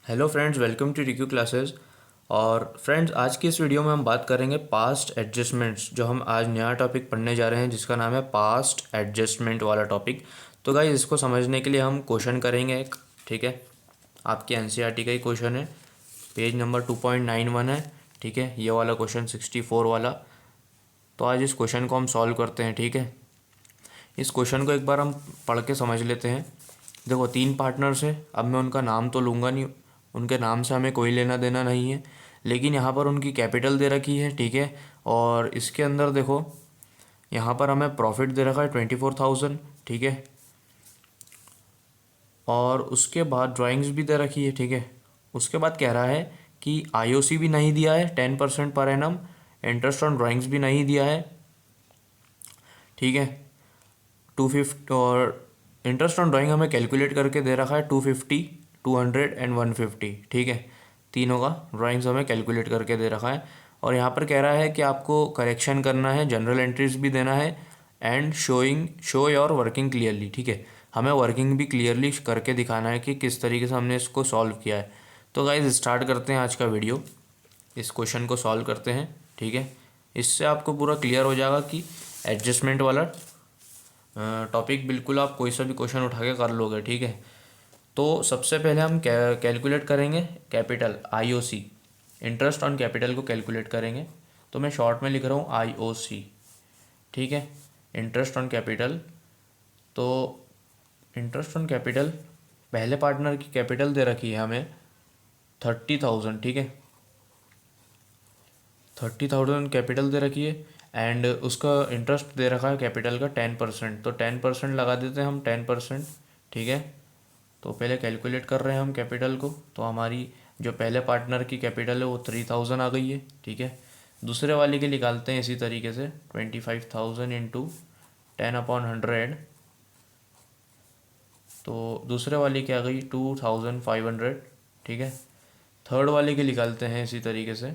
Hello friends, welcome to रिक्यू classes. और friends, आज की इस वीडियो में हम बात करेंगे पास्ट एडजस्टमेंट्स। जो हम आज नया टॉपिक पढ़ने जा रहे हैं जिसका नाम है पास्ट एडजस्टमेंट वाला टॉपिक। तो गाइस, इसको समझने के लिए हम क्वेश्चन करेंगे एक। ठीक है, आपकी एनसीईआरटी का ही क्वेश्चन है, पेज नंबर 2.91 है। ठीक है, ये वाला क्वेश्चन 64 वाला। तो आज इस क्वेश्चन को हम सॉल्व करते हैं। ठीक है, इस क्वेश्चन को एक बार हम पढ़ के समझ लेते हैं। देखो, 3 पार्टनर्स हैं। अब मैं उनका नाम तो लूँगा नहीं, उनके नाम से हमें कोई लेना देना नहीं है, लेकिन यहाँ पर उनकी कैपिटल दे रखी है। ठीक है, और इसके अंदर देखो, यहाँ पर हमें प्रॉफिट दे रखा है 24,000। ठीक है, और उसके बाद ड्राइंग्स भी दे रखी है। ठीक है, उसके बाद कह रहा है कि आईओसी भी नहीं दिया है 10% per annum, interest on drawings भी नहीं दिया है। ठीक है, 250, और इंटरेस्ट ऑन ड्राइंग हमें कैलकुलेट करके दे रखा है 250, 200 एंड 150। ठीक है, तीनों का ड्राइंग्स हमें कैलकुलेट करके दे रखा है। और यहाँ पर कह रहा है कि आपको करेक्शन करना है, जनरल एंट्रीज भी देना है, and show your working clearly. ठीक है, हमें वर्किंग भी क्लियरली करके दिखाना है कि किस तरीके से हमने इसको सॉल्व किया है। तो गाइज, स्टार्ट करते हैं आज का वीडियो, इस क्वेश्चन को सॉल्व करते हैं। ठीक है, इससे आपको पूरा क्लियर हो जाएगा कि एडजस्टमेंट वाला टॉपिक बिल्कुल आप कोई सा भी क्वेश्चन उठा के कर लोगे। ठीक है, तो सबसे पहले हम कैलकुलेट करेंगे capital IOC, interest on capital को कैलकुलेट करेंगे। तो मैं शॉर्ट में लिख रहा हूँ आईओसी। ठीक है, इंटरेस्ट ऑन कैपिटल। तो इंटरेस्ट ऑन कैपिटल, पहले पार्टनर की कैपिटल दे रखी है हमें 30,000। ठीक है, 30,000 कैपिटल दे रखी है, एंड उसका इंटरेस्ट दे रखा है कैपिटल का 10%। तो 10% लगा देते हैं हम, 10%। ठीक है, तो पहले कैलकुलेट कर रहे हैं हम कैपिटल को। तो हमारी जो पहले पार्टनर की कैपिटल है वो 3,000 आ गई है। ठीक है, दूसरे वाले के निकालते हैं इसी तरीके से, 25,000 इंटू 10/100। तो दूसरे वाले की आ गई 2,500। ठीक है, थर्ड वाले के निकालते हैं इसी तरीके से।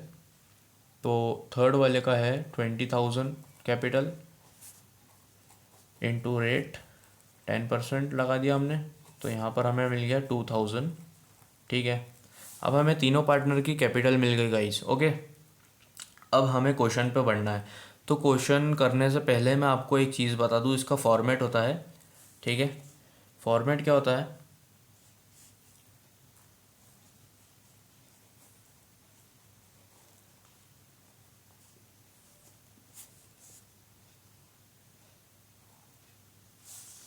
तो थर्ड वाले का है 20,000 कैपिटल इंटू रेट, 10% लगा दिया हमने। तो यहाँ पर हमें मिल गया 2,000। ठीक है, अब हमें तीनों पार्टनर की कैपिटल मिल गई गाइस। ओके, अब हमें क्वेश्चन पे बढ़ना है। तो क्वेश्चन करने से पहले मैं आपको एक चीज़ बता दूँ, इसका फॉर्मेट होता है। ठीक है, फॉर्मेट क्या होता है?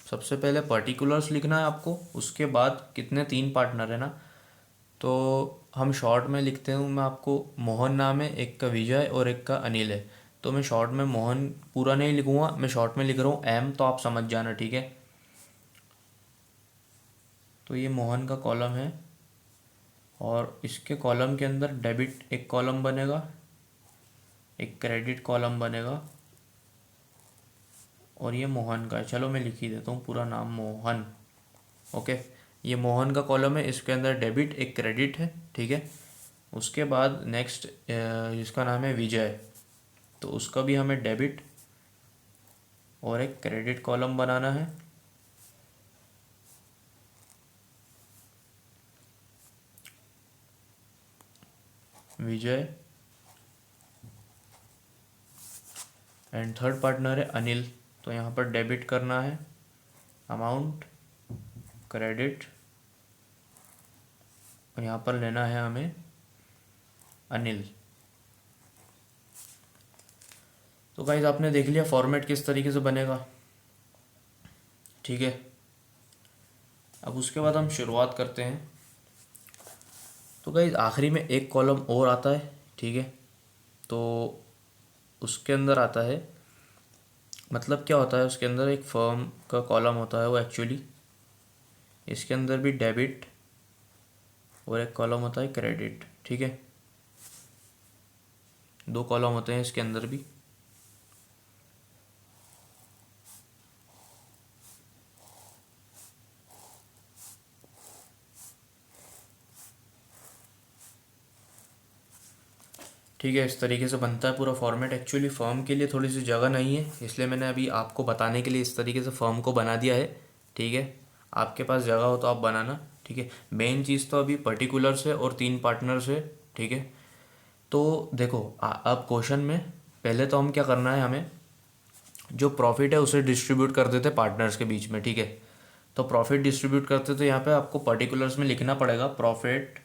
सबसे पहले पर्टिकुलर्स लिखना है आपको, उसके बाद कितने 3 पार्टनर है ना। तो हम शॉर्ट में लिखते हूँ, मैं आपको मोहन नाम है, एक का विजय और एक का अनिल है। तो मैं शॉर्ट में मोहन पूरा नहीं लिखूँगा, मैं शॉर्ट में लिख रहा हूँ एम, तो आप समझ जाना। ठीक है, तो ये मोहन का कॉलम है, और इसके कॉलम के अंदर डेबिट एक कॉलम बनेगा, एक क्रेडिट कॉलम बनेगा, और ये मोहन का है। चलो मैं लिख ही देता हूँ पूरा नाम, मोहन। ओके, ये मोहन का कॉलम है, इसके अंदर डेबिट एक क्रेडिट है। ठीक है, उसके बाद नेक्स्ट जिसका नाम है विजय, तो उसका भी हमें डेबिट और एक क्रेडिट कॉलम बनाना है। विजय, एंड थर्ड पार्टनर है अनिल, तो यहाँ पर डेबिट करना है अमाउंट, क्रेडिट, और यहाँ पर लेना है हमें अनिल। तो गाइज, आपने देख लिया फॉर्मेट किस तरीके से बनेगा। ठीक है, अब उसके बाद हम शुरुआत करते हैं। तो गाइज, आखिरी में एक कॉलम और आता है। ठीक है, तो उसके अंदर आता है, मतलब क्या होता है, उसके अंदर एक फर्म का कॉलम होता है वो एक्चुअली, इसके अंदर भी डेबिट और एक कॉलम होता है क्रेडिट। ठीक है, 2 कॉलम होते हैं इसके अंदर भी। ठीक है, इस तरीके से बनता है पूरा फॉर्मेट। एक्चुअली फर्म के लिए थोड़ी सी जगह नहीं है, इसलिए मैंने अभी आपको बताने के लिए इस तरीके से फर्म को बना दिया है। ठीक है, आपके पास जगह हो तो आप बनाना। ठीक है। मेन चीज़ तो अभी पर्टिकुलर्स है और 3 पार्टनर्स है, ठीक है। तो देखो अब क्वेश्चन में पहले तो हम क्या करना है, हमें जो प्रॉफिट है उसे डिस्ट्रीब्यूट कर देते पार्टनर्स के बीच में, ठीक है। तो प्रॉफिट डिस्ट्रीब्यूट करते तो यहाँ पे आपको पर्टिकुलर्स में लिखना पड़ेगा प्रॉफिट,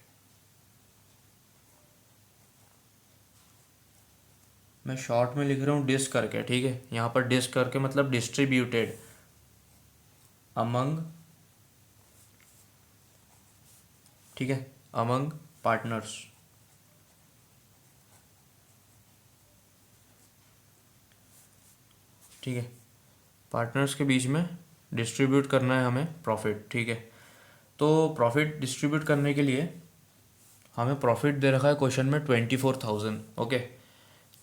मैं शॉर्ट में लिख रहा हूँ डिस करके, ठीक है। यहाँ पर डिस करके मतलब डिस्ट्रीब्यूटेड अमंग, ठीक है, अमंग पार्टनर्स, ठीक है। पार्टनर्स के बीच में डिस्ट्रीब्यूट करना है हमें प्रॉफिट, ठीक है। तो प्रॉफिट डिस्ट्रीब्यूट करने के लिए हमें प्रॉफिट दे रखा है क्वेश्चन में 24,000, ओके।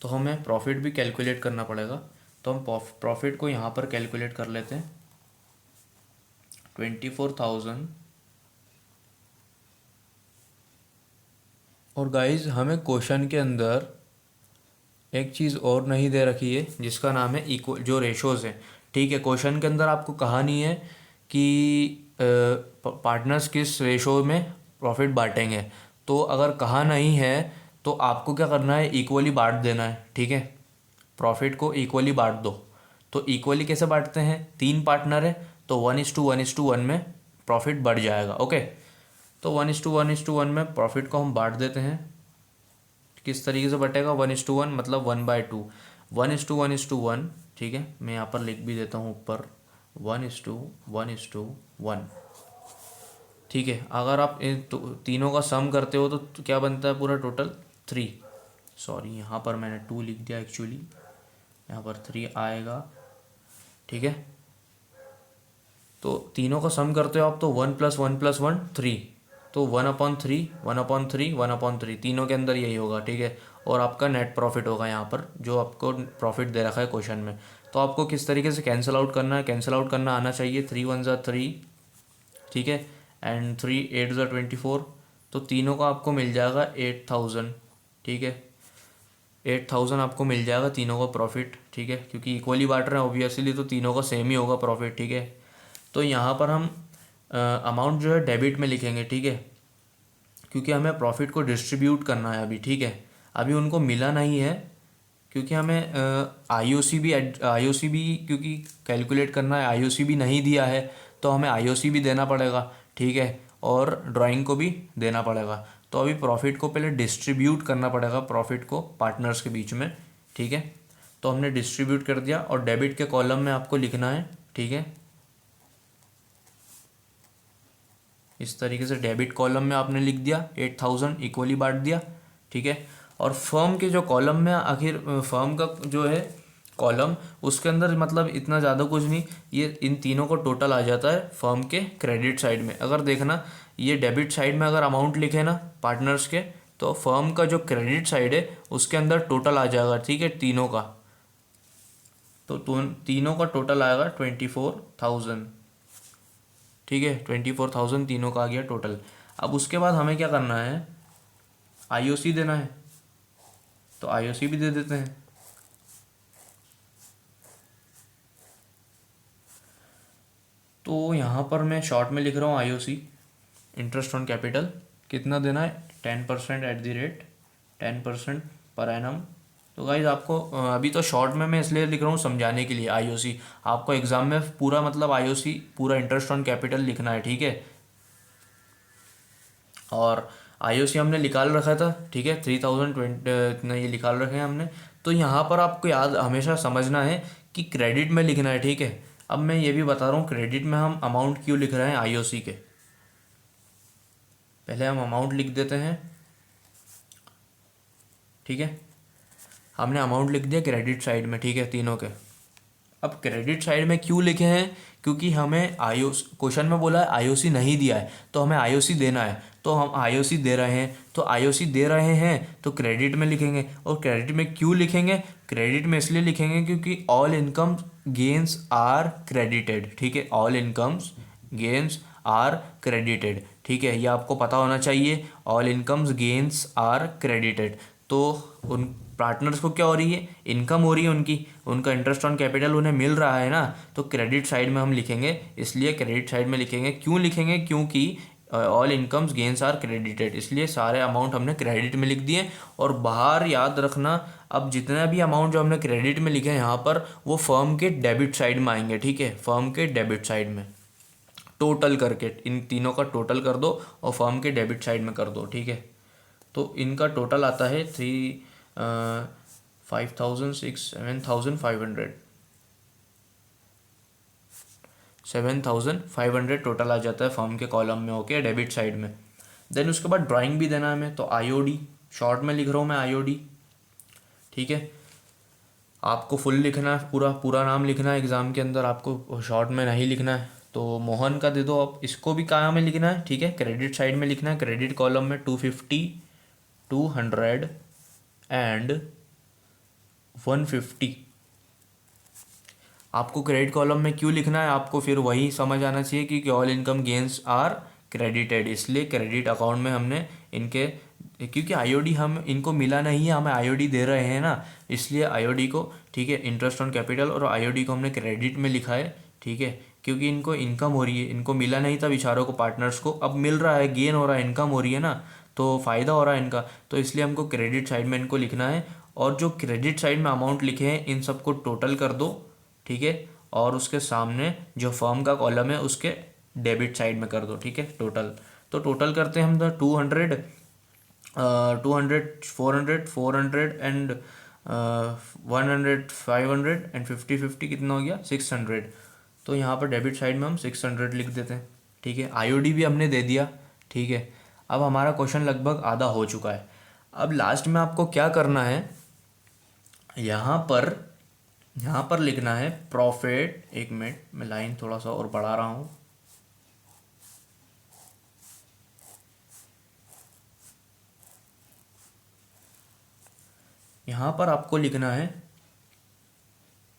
तो हमें प्रॉफिट भी कैलकुलेट करना पड़ेगा। तो हम प्रॉफिट को यहाँ पर कैलकुलेट कर लेते हैं। 24,000, और गाइज हमें क्वेश्चन के अंदर एक चीज़ और नहीं दे रखी है जिसका नाम है इक्वल, जो रेशोज़ हैं, ठीक है। क्वेश्चन के अंदर आपको कहा नहीं है कि पार्टनर्स किस रेशो में प्रॉफिट बांटेंगे। तो अगर कहा नहीं है तो आपको क्या करना है, इक्वली बांट देना है, ठीक है। प्रॉफिट को इक्वली बांट दो। तो इक्वली कैसे बांटते हैं, 3 पार्टनर है तो 1:1:1 में प्रॉफिट बढ़ जाएगा, ओके। तो 1:1:1 में प्रॉफिट को हम बांट देते हैं। किस तरीके से बटेगा, 1:1 मतलब 1/2, 1:1:1, ठीक है। मैं यहाँ पर लिख भी देता हूँ ऊपर 1:1:1, ठीक है। अगर आप इन तीनों का सम करते हो तो क्या बनता है पूरा टोटल 3, सॉरी यहाँ पर मैंने 2 लिख दिया एक्चुअली, यहाँ पर 3 आएगा, ठीक है। तो तीनों का सम करते हो आप तो 1 + 1 + 1 3, तो 1/3 1/3 1/3 तीनों के अंदर यही होगा, ठीक है। और आपका नेट प्रॉफिट होगा यहाँ पर, जो आपको प्रॉफिट दे रखा है क्वेश्चन में। तो आपको किस तरीके से कैंसिल आउट करना है, कैंसिल आउट करना आना चाहिए। 3 × 1 = 3, ठीक है, एंड 3 × 8 = 24। तो तीनों का आपको मिल जाएगा 8,000, ठीक है। 8,000 आपको मिल जाएगा तीनों का प्रॉफिट, ठीक है, क्योंकि इक्वली बांट रहे हैं ऑब्वियसली, तो तीनों का सेम ही होगा प्रॉफिट, ठीक है। तो यहाँ पर हम अमाउंट जो है डेबिट में लिखेंगे, ठीक है, क्योंकि हमें प्रॉफिट को डिस्ट्रीब्यूट करना है अभी, ठीक है। अभी उनको मिला नहीं है क्योंकि हमें आईओसी भी क्योंकि कैलकुलेट करना है, आईओसी भी नहीं दिया है तो हमें आईओसी भी देना पड़ेगा, ठीक है, और ड्राइंग को भी देना पड़ेगा। तो अभी प्रॉफिट को पहले डिस्ट्रीब्यूट करना पड़ेगा, प्रॉफिट को पार्टनर्स के बीच में, ठीक है। तो हमने डिस्ट्रीब्यूट कर दिया और डेबिट के कॉलम में आपको लिखना है, ठीक है। इस तरीके से डेबिट कॉलम में आपने लिख दिया 8,000 इक्वली बांट दिया, ठीक है। और फर्म के जो कॉलम में आखिर फर्म का जो है कॉलम, उसके अंदर मतलब इतना ज़्यादा कुछ नहीं, ये इन तीनों को टोटल आ जाता है फर्म के क्रेडिट साइड में। अगर देखना ये डेबिट साइड में अगर अमाउंट लिखे ना पार्टनर्स के, तो फर्म का जो क्रेडिट साइड है उसके अंदर टोटल आ जाएगा, ठीक है, तीनों का। तो तीनों का टोटल आएगा 24,000, ठीक है। 24,000 तीनों का आ गया टोटल। अब उसके बाद हमें क्या करना है, आईओसी देना है, तो आईओसी भी दे देते हैं। तो यहाँ पर मैं शॉर्ट में लिख रहा हूँ आईओसी, इंटरेस्ट ऑन कैपिटल, कितना देना है, 10% @ 10% पर एनम। तो गाइज आपको अभी तो शॉर्ट में मैं इसलिए लिख रहा हूँ समझाने के लिए आईओसी, आपको एग्जाम में पूरा मतलब आईओसी पूरा इंटरेस्ट ऑन कैपिटल लिखना है, ठीक है। और आईओसी हमने निकाल रखा था, ठीक है, 3,020 इतना ये निकाल रखे हैं हमने। तो यहाँ पर आपको याद हमेशा समझना है कि क्रेडिट में लिखना है, ठीक है। अब मैं ये भी बता रहा हूँ क्रेडिट में हम अमाउंट क्यों लिख रहे हैं आईओसी के। पहले हम अमाउंट लिख देते हैं, ठीक है। हमने अमाउंट लिख दिया क्रेडिट साइड में, ठीक है, तीनों के। अब क्रेडिट साइड में क्यों लिखे हैं, क्योंकि हमें क्वेश्चन में बोला है आईओसी नहीं दिया है तो हमें आईओसी देना है, तो हम आईओसी दे रहे हैं। तो आईओसी दे रहे हैं तो क्रेडिट में लिखेंगे। और क्रेडिट में क्यों लिखेंगे, क्रेडिट में इसलिए लिखेंगे क्योंकि all income gains are credited, ठीक है, all incomes gains are credited, ठीक है, ये आपको पता होना चाहिए, all incomes gains are credited. तो उन पार्टनर्स को क्या हो रही है, इनकम हो रही है उनकी, उनका इंटरेस्ट ऑन कैपिटल उन्हें मिल रहा है ना, तो क्रेडिट साइड में हम लिखेंगे, इसलिए क्रेडिट साइड में लिखेंगे। क्यों लिखेंगे, क्योंकि all incomes gains are credited, इसलिए सारे अमाउंट हमने क्रेडिट में लिख दिए। और बाहर याद रखना, अब जितना भी अमाउंट जो हमने क्रेडिट में लिखे हैं यहाँ पर, वो फर्म के डेबिट साइड में आएंगे, ठीक है, फर्म के डेबिट साइड में टोटल करके इन तीनों का टोटल कर दो और फर्म के डेबिट साइड में कर दो, ठीक है। तो इनका टोटल आता है 7,500 टोटल आ जाता है फर्म के कॉलम में, ओके, डेबिट साइड में। देन उसके बाद ड्राइंग भी देना है हमें, तो आईओडी शॉर्ट में लिख रहा हूँ मैं, आईओडी, ठीक है। आपको फुल लिखना है, पूरा पूरा नाम लिखना है एग्ज़ाम के अंदर, आपको शॉर्ट में नहीं लिखना है। तो मोहन का दे दो, अब इसको भी कहाँ में लिखना है, ठीक है, क्रेडिट साइड में लिखना है, क्रेडिट कॉलम में 250, 200 एंड 150। आपको क्रेडिट कॉलम में क्यों लिखना है, आपको फिर वही समझ आना चाहिए कि all income gains are credited, इसलिए क्रेडिट अकाउंट में हमने इनके, क्योंकि आईओडी हम इनको मिला नहीं है, हमें आईओडी दे रहे हैं ना, इसलिए आईओडी को, ठीक है, इंटरेस्ट ऑन कैपिटल और आईओडी को हमने क्रेडिट में लिखा है, ठीक है, क्योंकि इनको इनकम हो रही है, इनको मिला नहीं था बेचारों को, पार्टनर्स को, अब मिल रहा है, गेन हो रहा है, इनकम हो रही है ना, तो फ़ायदा हो रहा है इनका, तो इसलिए हमको क्रेडिट साइड में इनको लिखना है। और जो क्रेडिट साइड में अमाउंट लिखे हैं इन सबको टोटल कर दो, ठीक है, और उसके सामने जो फर्म का कॉलम है उसके डेबिट साइड में कर दो, ठीक है, टोटल। तो टोटल करते हैं हम 200, 400, 400 एंड 100, 500 एंड 50, कितना हो गया 600। तो यहाँ पर डेबिट साइड में हम 600 लिख देते हैं, ठीक है। आईओडी भी हमने दे दिया, ठीक है। अब हमारा क्वेश्चन लगभग आधा हो चुका है। अब लास्ट में आपको क्या करना है, यहाँ पर लिखना है प्रॉफिट, एक मिनट मैं लाइन थोड़ा सा और बढ़ा रहा हूँ, यहाँ पर आपको लिखना है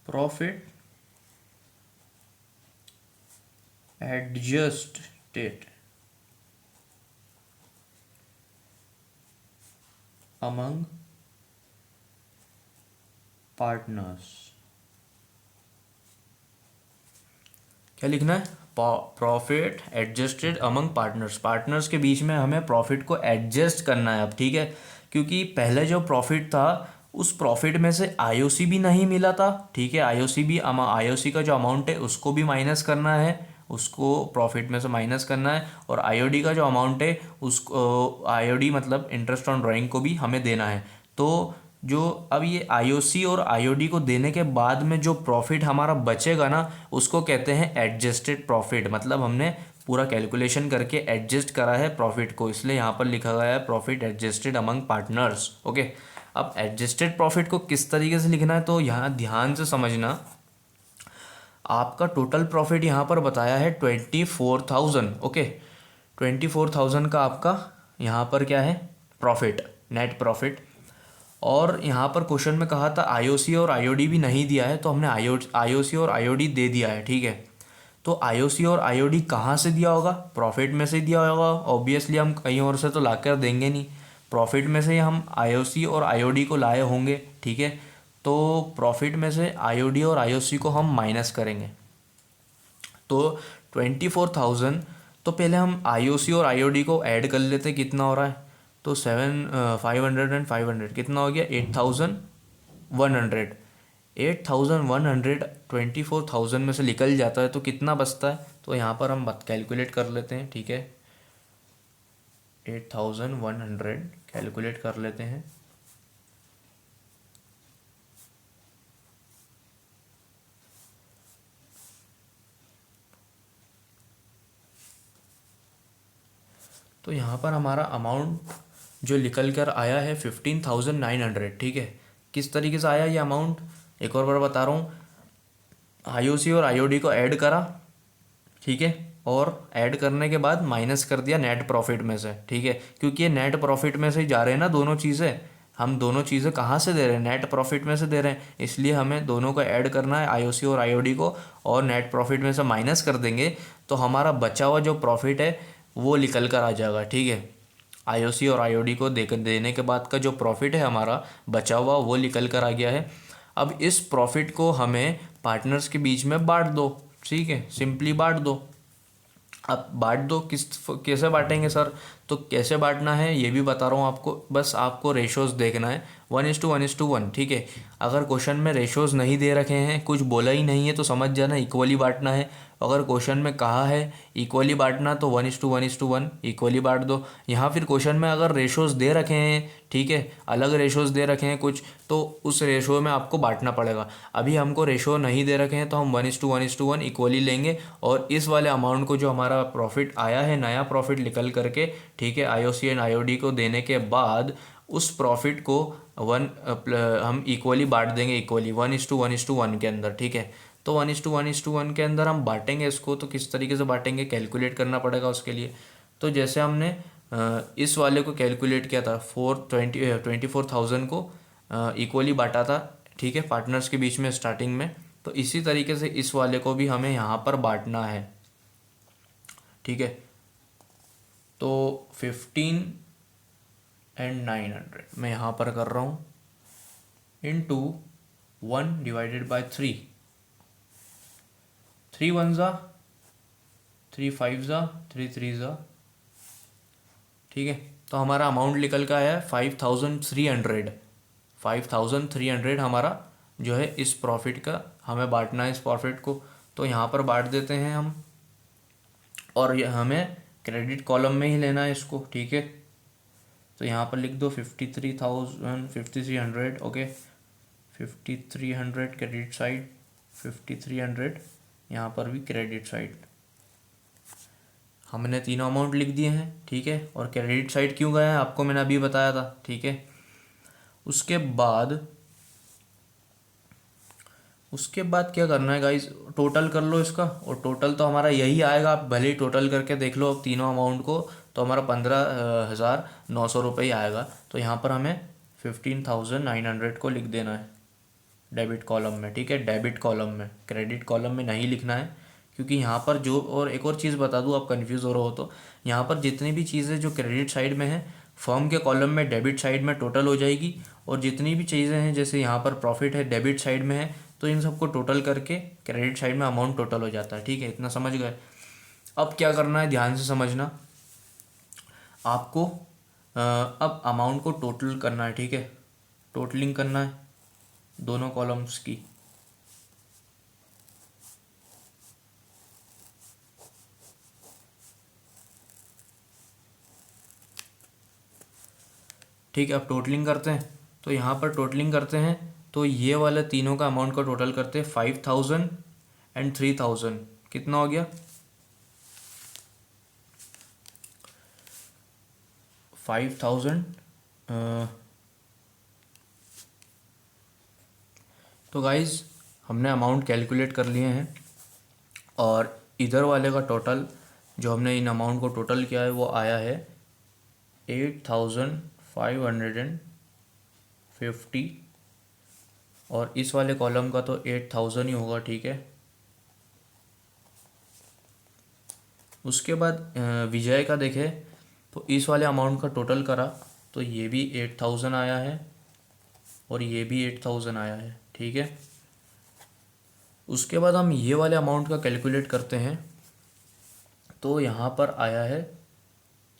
प्रॉफिट एडजस्टेड अमंग पार्टनर्स। क्या लिखना है, profit adjusted among partners, partners के बीच में हमें प्रॉफिट को एडजस्ट करना है अब, ठीक है, क्योंकि पहले जो प्रॉफिट था उस प्रॉफिट में से आईओसी भी नहीं मिला था, ठीक है, आईओसी का जो अमाउंट है उसको भी माइनस करना है, उसको प्रॉफिट में से माइनस करना है, और आईओडी का जो अमाउंट है उसको, आईओडी मतलब इंटरेस्ट ऑन ड्राइंग को भी हमें देना है। तो जो अब ये आईओसी और आईओडी को देने के बाद में जो प्रॉफिट हमारा बचेगा ना, उसको कहते हैं एडजस्टेड प्रॉफिट, मतलब हमने पूरा कैलकुलेशन करके एडजस्ट करा है प्रॉफिट को, इसलिए यहाँ पर लिखा गया है profit adjusted among partners, okay. अब एडजस्टेड प्रॉफिट को किस तरीके से लिखना है, तो यहाँ ध्यान से समझना, आपका टोटल प्रॉफिट यहाँ पर बताया है 24,000, ओके, 24,000 का आपका यहाँ पर क्या है, प्रॉफिट, नेट प्रॉफिट। और यहाँ पर क्वेश्चन में कहा था आईओसी और आईओडी भी नहीं दिया है, तो हमने आईओसी और आईओडी दे दिया है, ठीक है। तो आईओसी और आईओडी कहाँ से दिया होगा, प्रॉफिट में से दिया होगा, ऑब्वियसली हम कहीं और से तो लाकर देंगे नहीं, प्रॉफिट में से ही हम आईओसी और आईओडी को लाए होंगे, ठीक है। तो प्रॉफिट में से आईओडी और आईओसी को हम माइनस करेंगे, तो 24,000, तो पहले हम आईओसी और आईओडी को ऐड कर लेते, कितना हो रहा है, तो 500 एंड 500 कितना हो गया 8,100, 8,100 24,000 में से निकल जाता है, तो कितना बचता है, तो यहाँ पर हम कैलकुलेट कर लेते हैं, ठीक है, 8,100 कैलकुलेट कर लेते हैं, तो यहाँ पर हमारा अमाउंट जो निकल कर आया है 15,900, ठीक है। किस तरीके से आया ये अमाउंट, एक और बार बता रहा हूँ, आईओसी और आईओडी को ऐड करा, ठीक है, और ऐड करने के बाद माइनस कर दिया नेट प्रॉफिट में से, ठीक है, क्योंकि ये नेट प्रॉफिट में से ही जा रहे हैं ना दोनों चीज़ें, हम दोनों चीज़ें कहाँ से दे रहे हैं, नेट प्रॉफिट में से दे रहे हैं, इसलिए हमें दोनों को ऐड करना है, आईओसी और आईओडी को, और नेट प्रॉफिट में से माइनस कर देंगे, तो हमारा बचा हुआ जो प्रॉफिट है वो निकल कर आ जाएगा, ठीक है। आईओसी और आईओडी को देने के बाद का जो प्रॉफिट है हमारा बचा हुआ वो निकल कर आ गया है। अब इस प्रॉफिट को हमें पार्टनर्स के बीच में बांट दो, ठीक है, सिंपली बांट दो। आप बांट दो। कैसे बांटेंगे सर? तो कैसे बांटना है ये भी बता रहा हूँ आपको, बस आपको रेशोज देखना है 1:1:1, ठीक है। अगर क्वेश्चन में रेशोज नहीं दे रखे हैं, कुछ बोला ही नहीं है, तो समझ जाना इक्वली बांटना है। अगर क्वेश्चन में कहा है इक्वली बांटना तो 1:1:1 इक्वली बांट दो। यहाँ फिर क्वेश्चन में अगर रेशोज दे रखे हैं, ठीक है, अलग रेशोज दे रखे हैं कुछ, तो उस रेशो में आपको बांटना पड़ेगा। अभी हमको रेशो नहीं दे रखे हैं तो हम 1:1:1 इक्वली लेंगे, और इस वाले अमाउंट को जो हमारा प्रॉफिट आया है, नया प्रॉफिट निकल करके, ठीक है, आईओसी एंड आईओडी को देने के बाद उस प्रॉफिट को हम इक्वली बांट देंगे, इक्वली 1:1:1 के अंदर, ठीक है। तो 1:1:1 के अंदर हम बांटेंगे इसको, तो किस तरीके से बांटेंगे कैलकुलेट करना पड़ेगा उसके लिए। तो जैसे हमने इस वाले को कैलकुलेट किया था 24,000 को इक्वली बांटा था, ठीक है, पार्टनर्स के बीच में स्टार्टिंग में। तो इसी तरीके से इस वाले को भी हमें यहाँ पर बांटना है, ठीक है। तो 15,900 मैं यहाँ पर कर रहा हूँ इंटू 1/3। 3 1 ज़ा, 3 5 ज़ा, 3 3 ज़ा, ठीक है। तो हमारा अमाउंट निकल का है 5,300। 5,300 हमारा जो है इस प्रॉफिट का हमें बांटना है, इस प्रॉफिट को। तो यहाँ पर बांट देते हैं हम, और ये हमें क्रेडिट कॉलम में ही लेना है इसको, ठीक है। तो यहाँ पर लिख दो 53,000 ओके, 5,300 क्रेडिट साइड, 5,300 यहाँ पर भी क्रेडिट साइड। हमने तीनों अमाउंट लिख दिए हैं, ठीक है। और क्रेडिट साइड क्यों गया है आपको मैंने अभी बताया था, ठीक है। उसके बाद क्या करना है गाइस, टोटल कर लो इसका, और टोटल तो हमारा यही आएगा। आप भले ही टोटल करके देख लो अब तीनों अमाउंट को, तो हमारा 15,900 रुपये ही आएगा। तो यहाँ पर हमें 15,900 को लिख देना है डेबिट कॉलम में, ठीक है, डेबिट कॉलम में, क्रेडिट कॉलम में नहीं लिखना है। क्योंकि यहाँ पर जो, और एक और चीज़ बता दूँ आप कंफ्यूज हो रहे हो तो, यहाँ पर जितनी भी चीज़ें जो क्रेडिट साइड में है फर्म के कॉलम में डेबिट साइड में टोटल हो जाएगी, और जितनी भी चीज़ें हैं जैसे यहाँ पर प्रॉफिट है डेबिट साइड में है, तो इन सबको टोटल करके क्रेडिट साइड में अमाउंट टोटल हो जाता है, ठीक है। इतना समझ गए? अब क्या करना है ध्यान से समझना आपको। अब अमाउंट को टोटल करना है, ठीक है, टोटलिंग करना है दोनों कॉलम्स की। ठीक है, अब टोटलिंग करते हैं। तो यहाँ पर टोटलिंग करते हैं तो ये वाले तीनों का अमाउंट का टोटल करते हैं 5,000 एंड 3,000। कितना हो गया? 5,000। तो गाइज हमने अमाउंट कैलकुलेट कर लिए हैं, और इधर वाले का टोटल जो हमने इन अमाउंट को टोटल किया है वो आया है 8,550, और इस वाले कॉलम का तो 8,000 ही होगा, ठीक है। उसके बाद विजय का देखें तो इस वाले अमाउंट का टोटल करा तो ये भी 8,000 आया है, और ये भी 8,000 आया है, ठीक है। उसके बाद हम ये वाले अमाउंट का कैलकुलेट करते हैं, तो यहाँ पर आया है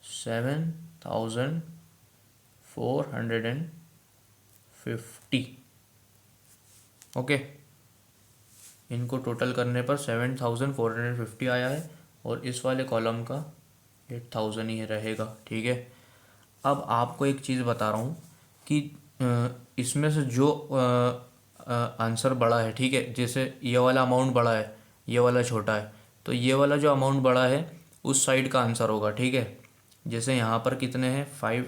7,450, ओके। इनको टोटल करने पर 7,450 आया है, और इस वाले कॉलम का 8,000 ही रहेगा, ठीक है। अब आपको एक चीज़ बता रहा हूँ कि इसमें से जो आंसर बड़ा है, ठीक है, जैसे ये वाला अमाउंट बड़ा है, ये वाला छोटा है, तो ये वाला जो अमाउंट बड़ा है उस साइड का आंसर होगा, ठीक है। जैसे यहाँ पर कितने हैं 5,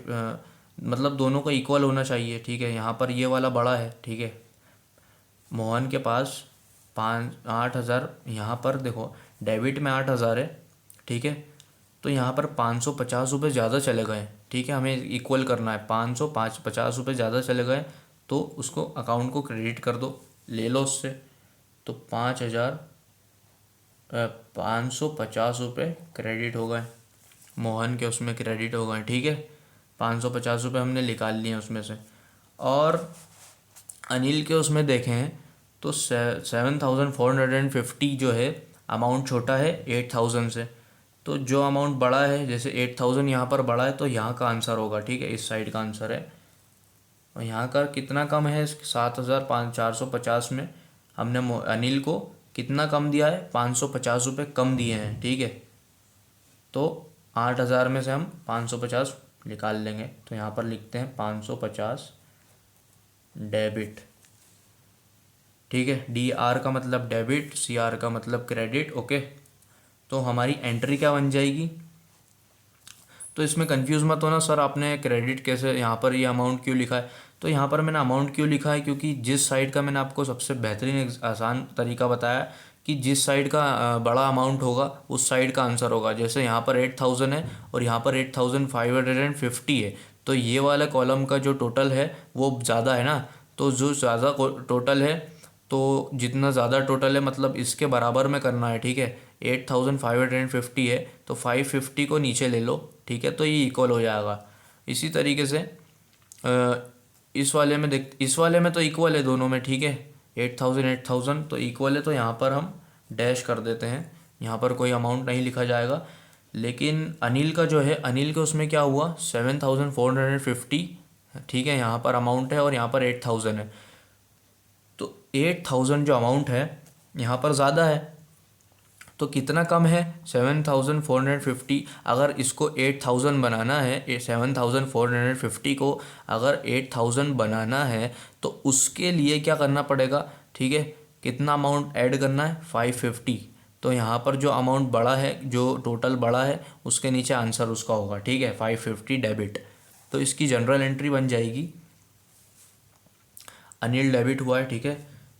मतलब दोनों को इक्वल होना चाहिए, ठीक है। यहाँ पर ये वाला बड़ा है, ठीक है, मोहन के पास 8,000, यहाँ पर देखो डेबिट में 8,000 है, ठीक है। तो यहाँ पर 550 रुपये ज़्यादा चले गए, ठीक है, हमें इक्वल करना है। 550 रुपये ज़्यादा चले गए तो उसको अकाउंट को क्रेडिट कर दो, ले लो उससे। तो 550 रुपये क्रेडिट हो गए, मोहन के उसमें क्रेडिट हो गए, ठीक है। 550 रुपये हमने निकाल लिए उसमें से। और अनिल के उसमें देखें तो 7,450 जो है अमाउंट छोटा है 8,000 से, तो जो अमाउंट बड़ा है, जैसे 8000 यहाँ पर बड़ा है तो यहाँ का आंसर होगा, ठीक है, इस साइड का आंसर है। और यहाँ का कितना कम है, 7450 में हमने अनिल को कितना कम दिया है, 550 रुपये कम दिए हैं, ठीक है। तो 8000 में से हम 550 निकाल लेंगे, तो यहाँ पर लिखते हैं 550 डेबिट, ठीक है। DR का मतलब डेबिट, CR का मतलब क्रेडिट, ओके। तो हमारी एंट्री क्या बन जाएगी, तो इसमें कंफ्यूज मत होना सर आपने क्रेडिट कैसे यहाँ पर ये अमाउंट क्यों लिखा है। तो यहाँ पर मैंने अमाउंट क्यों लिखा है, क्योंकि जिस साइड का मैंने आपको सबसे बेहतरीन आसान तरीका बताया कि जिस साइड का बड़ा अमाउंट होगा उस साइड का आंसर होगा। जैसे यहाँ पर 8000 है और यहाँ पर 8550 है, तो ये वाला कॉलम का जो टोटल है वो ज़्यादा है ना, तो जो ज़्यादा टोटल है, तो जितना ज़्यादा टोटल है मतलब इसके बराबर में करना है, ठीक है। 8550 है तो 550 को नीचे ले लो, ठीक है, तो ये इक्वल हो जाएगा। इसी तरीके से इस वाले में इस वाले में तो इक्वल है दोनों में, ठीक है। 8000 तो इक्वल है, तो यहाँ पर हम डैश कर देते हैं, यहाँ पर कोई अमाउंट नहीं लिखा जाएगा। लेकिन अनिल का जो है, अनिल के उसमें क्या हुआ, 7450, ठीक है, यहाँ पर अमाउंट है और यहाँ पर 8000 है। तो 8000 जो अमाउंट है यहाँ पर ज़्यादा है, तो कितना कम है, 7450। अगर इसको 8000 बनाना है, 7450 को अगर 8000 बनाना है तो उसके लिए क्या करना पड़ेगा, ठीक है, कितना अमाउंट ऐड करना है, 550। तो यहाँ पर जो अमाउंट बड़ा है, जो टोटल बड़ा है, उसके नीचे आंसर उसका होगा, ठीक है, 550 डेबिट। तो इसकी जनरल एंट्री बन जाएगी, अनिल डेबिट हुआ है, ठीक है।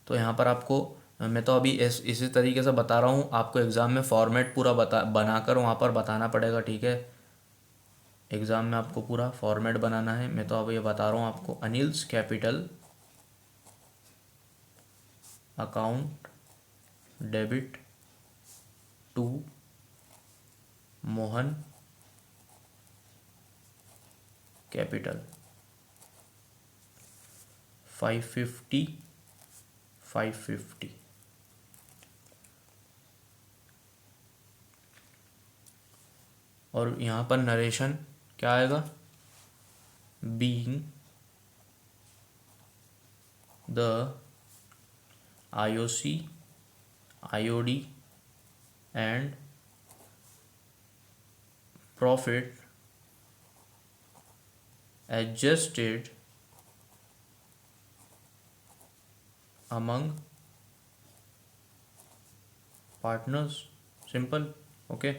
तो यहाँ पर आपको मैं तो अभी इसी तरीके से बता रहा हूँ, आपको एग्ज़ाम में फॉर्मेट पूरा बनाकर वहाँ पर बताना पड़ेगा, ठीक है। एग्ज़ाम में आपको पूरा फॉर्मेट बनाना है, मैं तो अब ये बता रहा हूँ आपको। Anil's capital account debit to Mohan capital 550 और यहाँ पर नरेशन क्या आएगा, being the IOC IOD and profit adjusted among partners, simple, okay.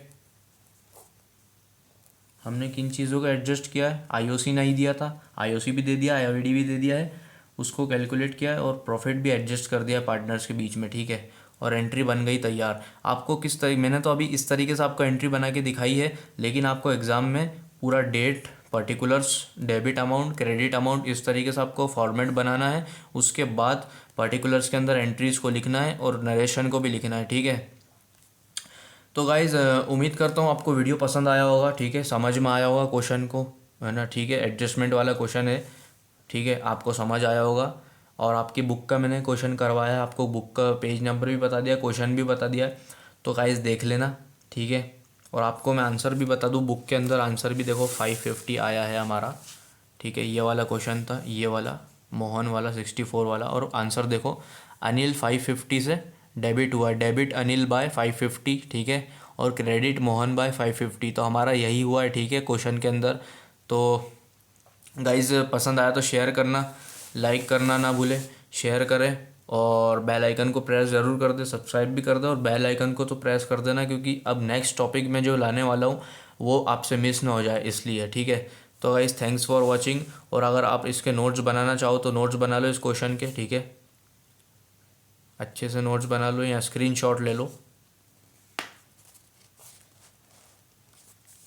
हमने किन चीज़ों का एडजस्ट किया है, IOC नहीं दिया था, IOC भी दे दिया, IOD भी दे दिया है, उसको कैलकुलेट किया है और प्रॉफिट भी एडजस्ट कर दिया पार्टनर्स के बीच में, ठीक है। और एंट्री बन गई तैयार। आपको किस तरीके, मैंने तो अभी इस तरीके से आपको एंट्री बना के दिखाई है, लेकिन आपको एग्ज़ाम में पूरा date, particulars, debit amount, credit amount, इस तरीके से आपको फॉर्मेट बनाना है। उसके बाद पर्टिकुलर्स के अंदर एंट्रीज़ को लिखना है और नरेशन को भी लिखना है, ठीक है। तो गाइज़ उम्मीद करता हूँ आपको वीडियो पसंद आया होगा, ठीक है, समझ में आया होगा क्वेश्चन को, है ना, ठीक है। एडजस्टमेंट वाला क्वेश्चन है, ठीक है, आपको समझ आया होगा। और आपकी बुक का मैंने क्वेश्चन करवाया, आपको बुक का पेज नंबर भी बता दिया, क्वेश्चन भी बता दिया, तो गाइज़ देख लेना, ठीक है। और आपको मैं आंसर भी बता दूँ, बुक के अंदर आंसर भी देखो 550 आया है हमारा, ठीक है। ये वाला क्वेश्चन था, ये वाला मोहन वाला 64 वाला, और आंसर देखो, अनिल 550 से डेबिट हुआ, डेबिट अनिल बाय 550, ठीक है, और क्रेडिट मोहन बाय 550, तो हमारा यही हुआ है, ठीक है, क्वेश्चन के अंदर। तो गाइज़ पसंद आया तो शेयर करना, लाइक करना ना भूले, शेयर करें और बेल आइकन को प्रेस ज़रूर कर दे, सब्सक्राइब भी कर दे और बेल आइकन को तो प्रेस कर देना, क्योंकि अब नेक्स्ट टॉपिक में जो लाने वाला हूँ वो आपसे मिस ना हो जाए, इसलिए, ठीक है। तो गाइज़ थैंक्स फॉर वॉचिंग। और अगर आप इसके नोट्स बनाना चाहो तो नोट्स बना लो इस क्वेश्चन के, ठीक है, अच्छे से नोट्स बना लो या स्क्रीनशॉट ले लो,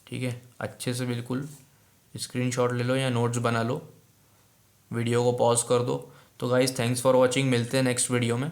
ठीक है, अच्छे से बिल्कुल स्क्रीनशॉट ले लो या नोट्स बना लो, वीडियो को पॉज कर दो। तो गाइज़ थैंक्स फॉर वॉचिंग, मिलते हैं नेक्स्ट वीडियो में।